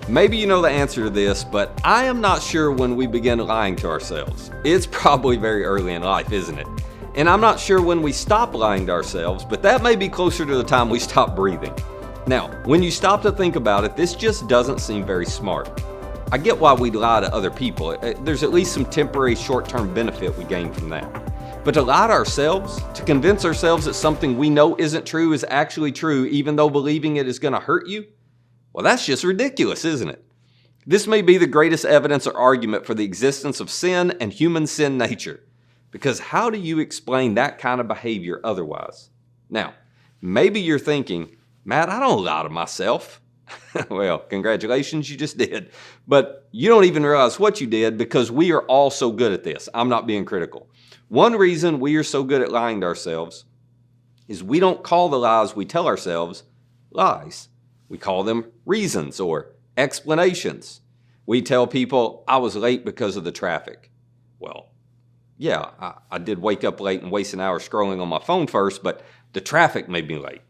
Maybe you know the answer to this, but I am not sure when we begin lying to ourselves. It's probably very early in life, isn't it? And I'm not sure when we stop lying to ourselves, but that may be closer to the time we stop breathing. Now, when you stop to think about it, this just doesn't seem very smart. I get why we lie to other people. There's at least some temporary short-term benefit we gain from that. But to lie to ourselves, to convince ourselves that something we know isn't true is actually true, even though believing it is going to hurt you, well, that's just ridiculous, isn't it? This may be the greatest evidence or argument for the existence of sin and human sin nature. Because how do you explain that kind of behavior otherwise? Now, maybe you're thinking, Matt, I don't lie to myself. Well, congratulations, you just did. But you don't even realize what you did because we are all so good at this. I'm not being critical. One reason we are so good at lying to ourselves is we don't call the lies we tell ourselves lies. We call them reasons or explanations. We tell people, I was late because of the traffic. Well, yeah, I did wake up late and waste an hour scrolling on my phone first, but the traffic made me late.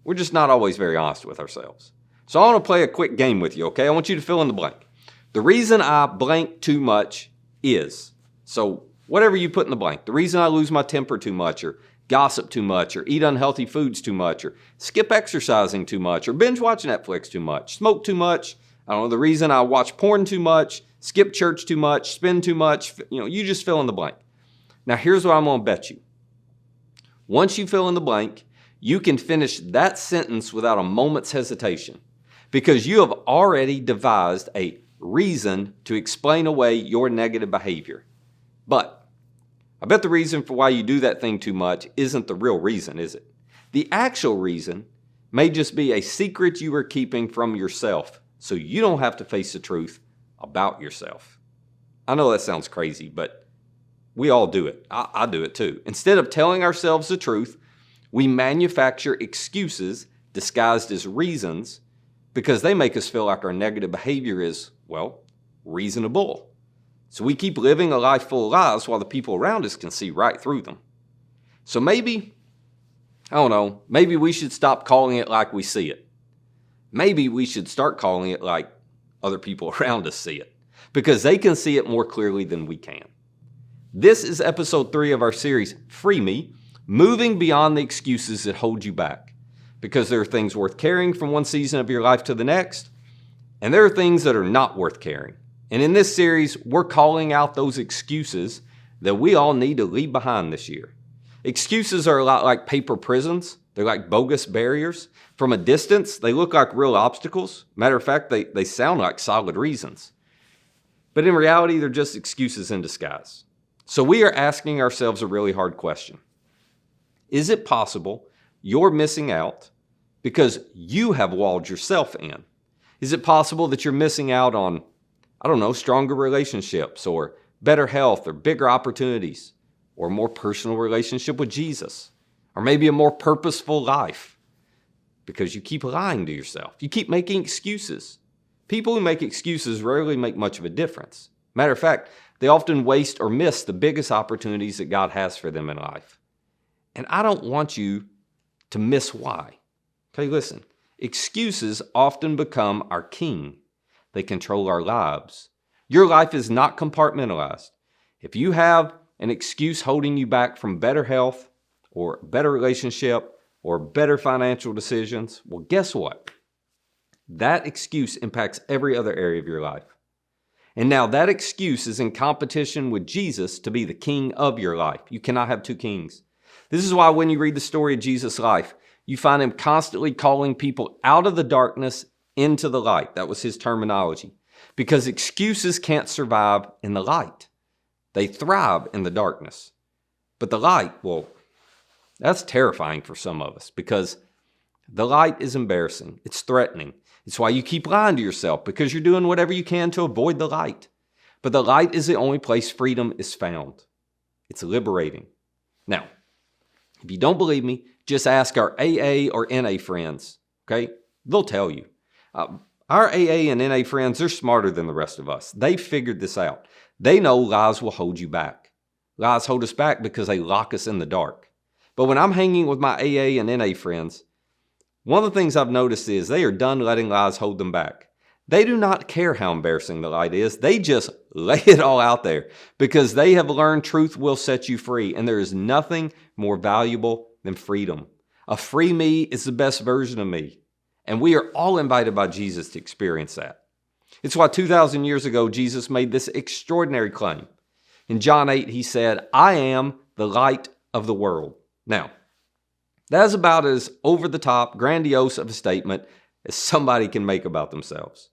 We're just not always very honest with ourselves. So I want to play a quick game with you, okay? I want you to fill in the blank. The reason I blank too much is, so whatever you put in the blank, the reason I lose my temper too much, or gossip too much, or eat unhealthy foods too much, or skip exercising too much, or binge watch Netflix too much, smoke too much, I don't know, the reason I watch porn too much, skip church too much, spend too much, you just fill in the blank. Now here's what I'm going to bet you. Once you fill in the blank, you can finish that sentence without a moment's hesitation because you have already devised a reason to explain away your negative behavior. But I bet the reason for why you do that thing too much isn't the real reason, is it? The actual reason may just be a secret you are keeping from yourself so you don't have to face the truth about yourself. I know that sounds crazy, but we all do it. I do it too. Instead of telling ourselves the truth, we manufacture excuses disguised as reasons because they make us feel like our negative behavior is, well, reasonable. So we keep living a life full of lies while the people around us can see right through them. So maybe, I don't know, maybe we should stop calling it like we see it. Maybe we should start calling it like other people around us see it because they can see it more clearly than we can. This is episode 3 of our series, Free Me, moving beyond the excuses that hold you back. Because there are things worth carrying from one season of your life to the next, and there are things that are not worth carrying. And in this series, we're calling out those excuses that we all need to leave behind this year. Excuses are a lot like paper prisons. They're like bogus barriers. From a distance, they look like real obstacles. Matter of fact, they sound like solid reasons. But in reality, they're just excuses in disguise. So we are asking ourselves a really hard question. Is it possible you're missing out because you have walled yourself in? Is it possible that you're missing out on, I don't know, stronger relationships or better health or bigger opportunities or a more personal relationship with Jesus or maybe a more purposeful life because you keep lying to yourself? You keep making excuses. People who make excuses rarely make much of a difference. Matter of fact, they often waste or miss the biggest opportunities that God has for them in life. And I don't want you to miss why. Okay, listen. Excuses often become our king. They control our lives. Your life is not compartmentalized. If you have an excuse holding you back from better health or better relationship or better financial decisions, well, guess what? That excuse impacts every other area of your life. And now that excuse is in competition with Jesus to be the king of your life. You cannot have two kings. This is why when you read the story of Jesus' life, you find him constantly calling people out of the darkness into the light. That was his terminology. Because excuses can't survive in the light. They thrive in the darkness. But the light, well, that's terrifying for some of us because the light is embarrassing. It's threatening. It's why you keep lying to yourself because you're doing whatever you can to avoid the light. But the light is the only place freedom is found. It's liberating. Now, if you don't believe me, just ask our AA or NA friends, okay? They'll tell you. Our AA and NA friends, they're smarter than the rest of us. They figured this out. They know lies will hold you back. Lies hold us back because they lock us in the dark. But when I'm hanging with my AA and NA friends, one of the things I've noticed is they are done letting lies hold them back. They do not care how embarrassing the light is. They just lay it all out there because they have learned truth will set you free. And there is nothing more valuable than freedom. A free me is the best version of me. And we are all invited by Jesus to experience that. It's why 2,000 years ago, Jesus made this extraordinary claim. In John 8, he said, I am the light of the world. Now, that is about as over-the-top, grandiose of a statement as somebody can make about themselves.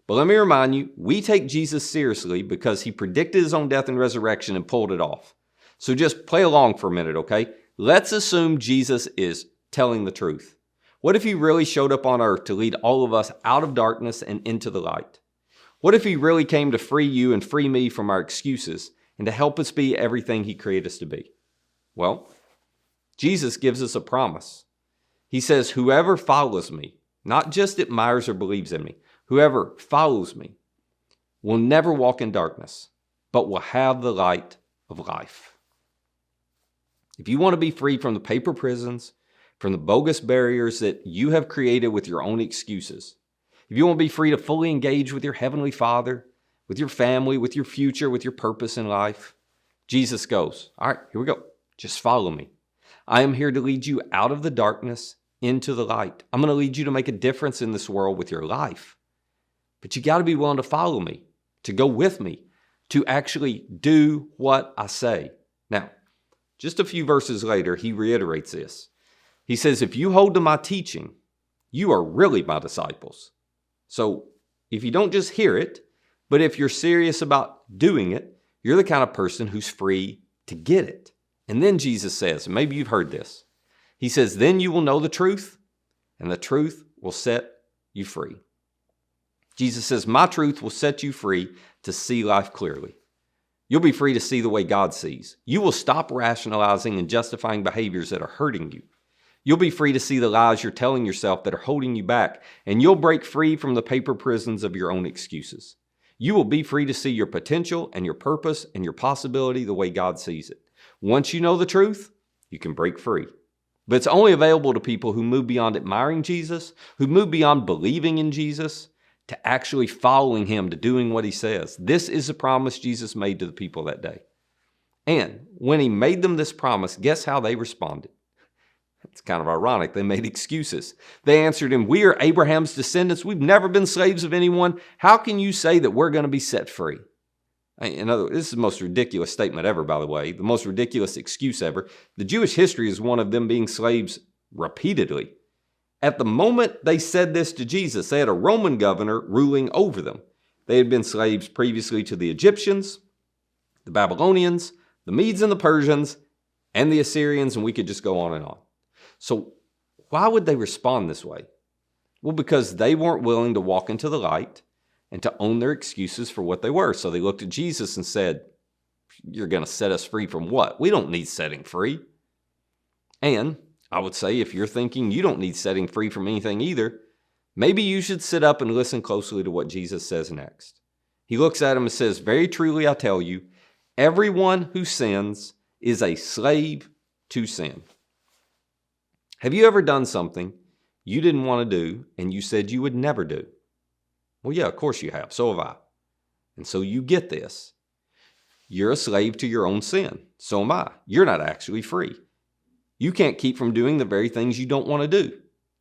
But let me remind you, we take Jesus seriously because he predicted his own death and resurrection and pulled it off. So just play along for a minute, okay? Let's assume Jesus is telling the truth. What if he really showed up on earth to lead all of us out of darkness and into the light? What if he really came to free you and free me from our excuses and to help us be everything he created us to be? Well, Jesus gives us a promise. He says, whoever follows me, not just admires or believes in me, whoever follows me will never walk in darkness, but will have the light of life. If you want to be free from the paper prisons, from the bogus barriers that you have created with your own excuses, if you want to be free to fully engage with your Heavenly Father, with your family, with your future, with your purpose in life, Jesus goes, all right, here we go. Just follow me. I am here to lead you out of the darkness into the light. I'm going to lead you to make a difference in this world with your life. But you got to be willing to follow me, to go with me, to actually do what I say. Now, just a few verses later, he reiterates this. He says, if you hold to my teaching, you are really my disciples. So if you don't just hear it, but if you're serious about doing it, you're the kind of person who's free to get it. And then Jesus says, and maybe you've heard this, he says, then you will know the truth, and the truth will set you free. Jesus says, my truth will set you free to see life clearly. You'll be free to see the way God sees. You will stop rationalizing and justifying behaviors that are hurting you. You'll be free to see the lies you're telling yourself that are holding you back, and you'll break free from the paper prisons of your own excuses. You will be free to see your potential and your purpose and your possibility the way God sees it. Once you know the truth, you can break free. But it's only available to people who move beyond admiring Jesus, who move beyond believing in Jesus, to actually following him, to doing what he says. This is a promise Jesus made to the people that day. And when he made them this promise, guess how they responded? It's kind of ironic. They made excuses. They answered him, we are Abraham's descendants. We've never been slaves of anyone. How can you say that we're going to be set free? This is the most ridiculous statement ever, by the way. The most ridiculous excuse ever. The Jewish history is one of them being slaves repeatedly. At the moment they said this to Jesus, they had a Roman governor ruling over them. They had been slaves previously to the Egyptians, the Babylonians, the Medes and the Persians, and the Assyrians, and we could just go on and on. So why would they respond this way? Well, because they weren't willing to walk into the light and to own their excuses for what they were. So they looked at Jesus and said, you're going to set us free from what? We don't need setting free. And I would say if you're thinking you don't need setting free from anything either, maybe you should sit up and listen closely to what Jesus says next. He looks at him and says, very truly I tell you, everyone who sins is a slave to sin. Have you ever done something you didn't want to do and you said you would never do? Well, yeah, of course you have. So have I. And so you get this. You're a slave to your own sin. So am I. You're not actually free. You can't keep from doing the very things you don't want to do.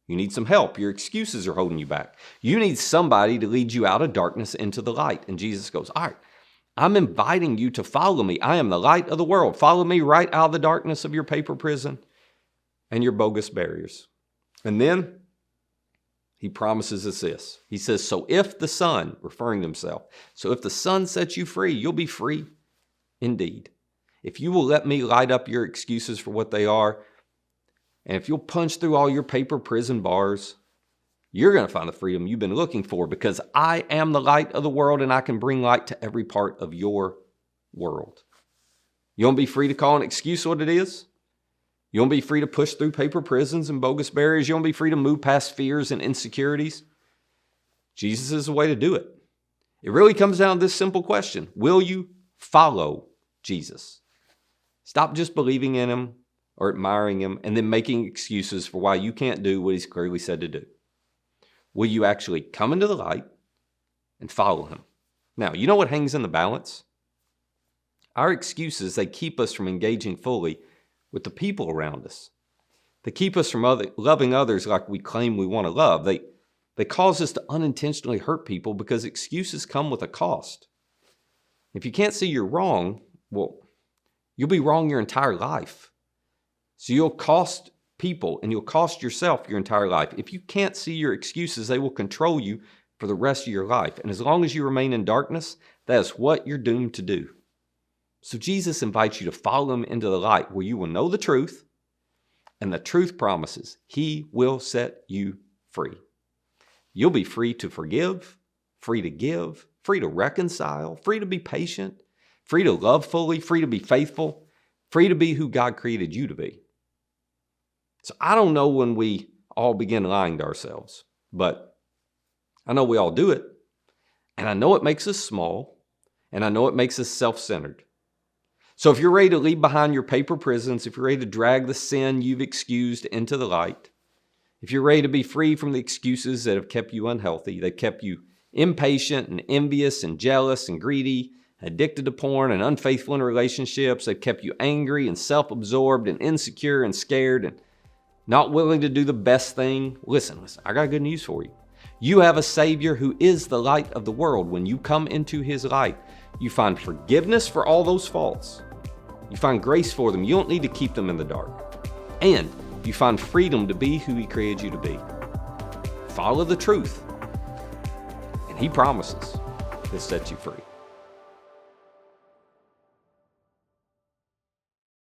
You need some help. Your excuses are holding you back. You need somebody to lead you out of darkness into the light. And Jesus goes, all right, I'm inviting you to follow me. I am the light of the world. Follow me right out of the darkness of your paper prison and your bogus barriers. And then he promises us this. He says, so if the Son, referring to himself, so if the Son sets you free, you'll be free indeed. If you will let me light up your excuses for what they are, and if you'll punch through all your paper prison bars, you're going to find the freedom you've been looking for, because I am the light of the world and I can bring light to every part of your world. You want to be free to call an excuse what it is? You want to be free to push through paper prisons and bogus barriers? You want to be free to move past fears and insecurities? Jesus is the way to do it. It really comes down to this simple question. Will you follow Jesus? Stop just believing in him or admiring him and then making excuses for why you can't do what he's clearly said to do. Will you actually come into the light, and follow him. Now, you know what hangs in the balance? Our excuses, they keep us from engaging fully with the people around us. They keep us from loving others like we claim we want to love. They cause us to unintentionally hurt people because excuses come with a cost. If you can't see you're wrong, well, you'll be wrong your entire life. So you'll cost people and you'll cost yourself your entire life. If you can't see your excuses, they will control you for the rest of your life. And as long as you remain in darkness, that is what you're doomed to do. So Jesus invites you to follow him into the light where you will know the truth, and the truth promises he will set you free. You'll be free to forgive, free to give, free to reconcile, free to be patient, free to love fully, free to be faithful, free to be who God created you to be. So I don't know when we all begin lying to ourselves, but I know we all do it, and I know it makes us small, and I know it makes us self-centered. So if you're ready to leave behind your paper prisons, if you're ready to drag the sin you've excused into the light, if you're ready to be free from the excuses that have kept you unhealthy, that kept you impatient and envious and jealous and greedy, addicted to porn and unfaithful in relationships, they've kept you angry and self-absorbed and insecure and scared and not willing to do the best thing, listen, I got good news for you. You have a Savior who is the light of the world. When you come into his light, you find forgiveness for all those faults. You find grace for them. You don't need to keep them in the dark. And you find freedom to be who he created you to be. Follow the truth, and he promises he'll set you free.